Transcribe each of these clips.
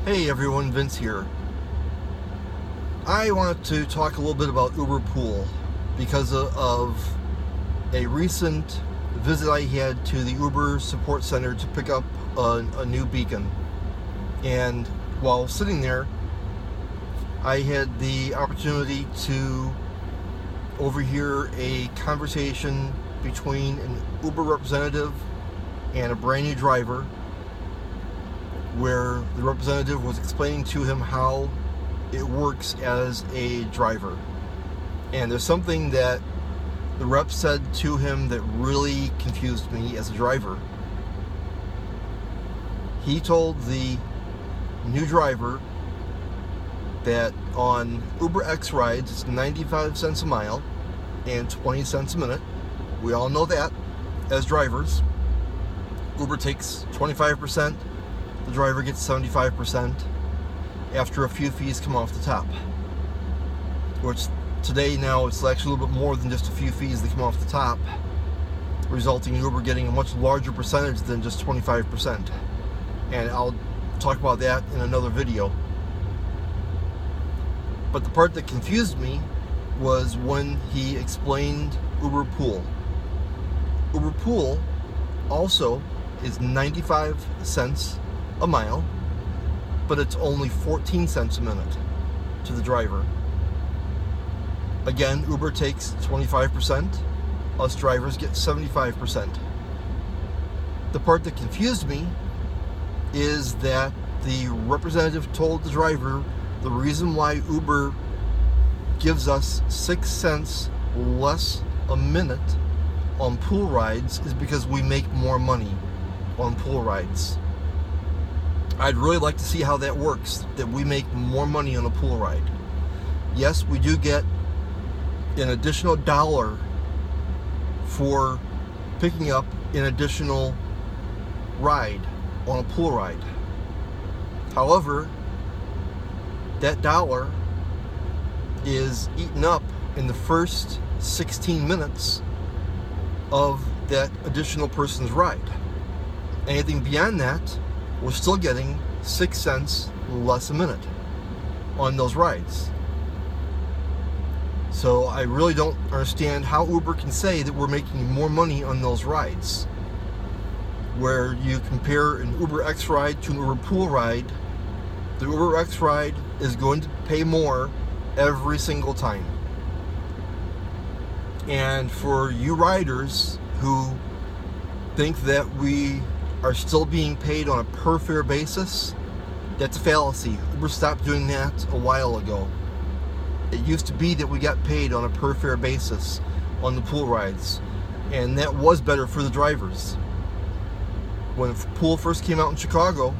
Hey everyone, Vince here. I wanted to talk a little bit about UberPOOL because of a recent visit I had to the Uber support center to pick up a new beacon. And while sitting there, I had the opportunity to overhear a conversation between an Uber representative and a brand new driver, where the representative was explaining to him how it works as a driver. And there's something that the rep said to him that really confused me as a driver. He told the new driver that on UberX rides it's 95 cents a mile and 20 cents a minute. We all know that as drivers. Uber takes 25%. The driver gets 75% after a few fees come off the top. Which today now it's actually a little bit more than just a few fees that come off the top, resulting in Uber getting a much larger percentage than just 25%. And I'll talk about that in another video. But the part that confused me was when he explained UberPOOL. UberPOOL also is 95 cents a mile, but it's only 14 cents a minute to the driver. Again, Uber takes 25%, us drivers get 75%. The part that confused me is that the representative told the driver the reason why Uber gives us 6 cents less a minute on pool rides is because we make more money on pool rides. I'd really like to see how that works, that we make more money on a pool ride. Yes, we do get an additional $1 for picking up an additional ride on a pool ride. However, that $1 is eaten up in the first 16 minutes of that additional person's ride. Anything beyond that, we're still getting 6 cents less a minute on those rides. So I really don't understand how Uber can say that we're making more money on those rides. Where you compare an UberX ride to an UberPOOL ride, the UberX ride is going to pay more every single time. And for you riders who think that we are still being paid on a per fare basis, that's a fallacy. Uber stopped doing that a while ago. It used to be that we got paid on a per fare basis on the pool rides, and that was better for the drivers. When pool first came out in Chicago,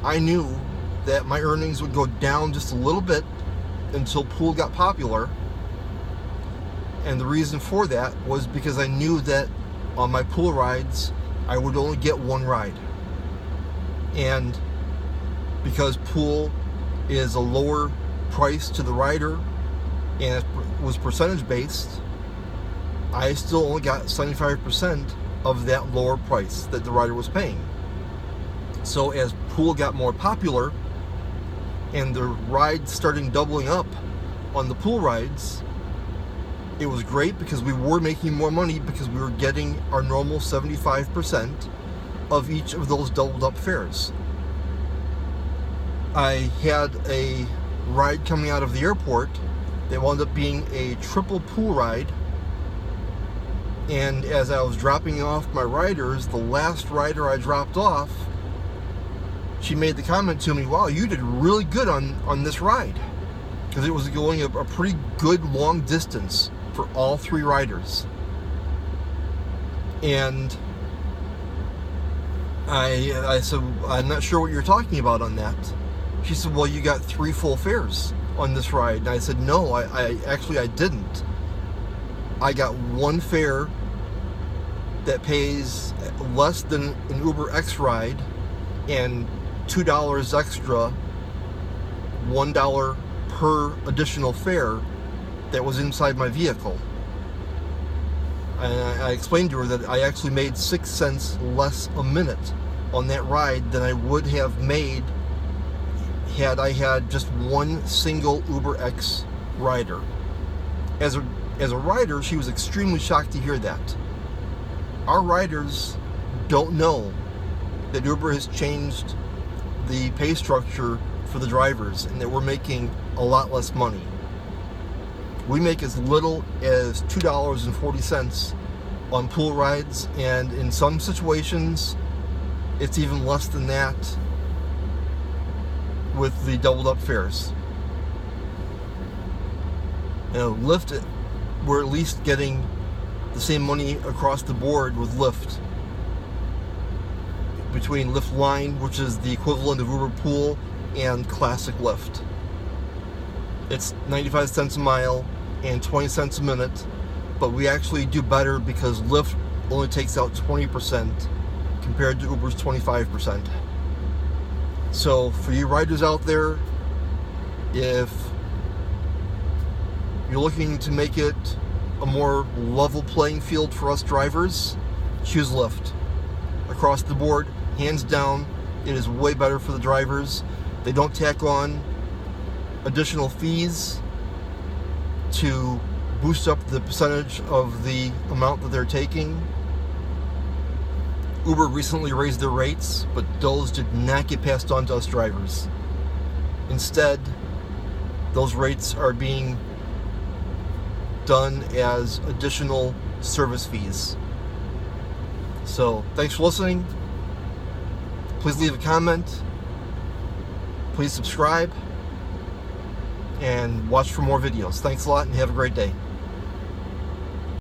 I knew that my earnings would go down just a little bit until pool got popular, and the reason for that was because I knew that on my pool rides I would only get one ride. And because pool is a lower price to the rider and it was percentage based, I still only got 75% of that lower price that the rider was paying. So as pool got more popular and the rides started doubling up on the pool rides, it was great because we were making more money because we were getting our normal 75% of each of those doubled up fares. I had a ride coming out of the airport that wound up being a triple pool ride, and as I was dropping off my riders, the last rider I dropped off, she made the comment to me, "Wow, you did really good on this ride," because it was going a pretty good long distance for all three riders. And I said, "I'm not sure what you're talking about on that." She said, "Well, you got 3 full fares on this ride." And I said, "No, I actually didn't. I got 1 fare that pays less than an UberX ride and $2 extra, $1 per additional fare that was inside my vehicle." And I explained to her that I actually made 6 cents less a minute on that ride than I would have made had I had just one single UberX rider. As a rider, she was extremely shocked to hear that. Our riders don't know that Uber has changed the pay structure for the drivers and that we're making a lot less money. We make as little as $2.40 on pool rides, and in some situations it's even less than that with the doubled up fares. You know, Lyft, we're at least getting the same money across the board with Lyft. Between Lyft Line, which is the equivalent of UberPOOL, and Classic Lyft. It's 95 cents a mile and 20 cents a minute, but we actually do better because Lyft only takes out 20% compared to Uber's 25%. So for you riders out there, if you're looking to make it a more level playing field for us drivers, choose Lyft. Across the board, hands down, it is way better for the drivers. They don't tack on additional fees to boost up the percentage of the amount that they're taking. Uber recently raised their rates, but those did not get passed on to us drivers. Instead, those rates are being done as additional service fees. So, thanks for listening. Please leave a comment. Please subscribe. And watch for more videos. Thanks a lot and have a great day.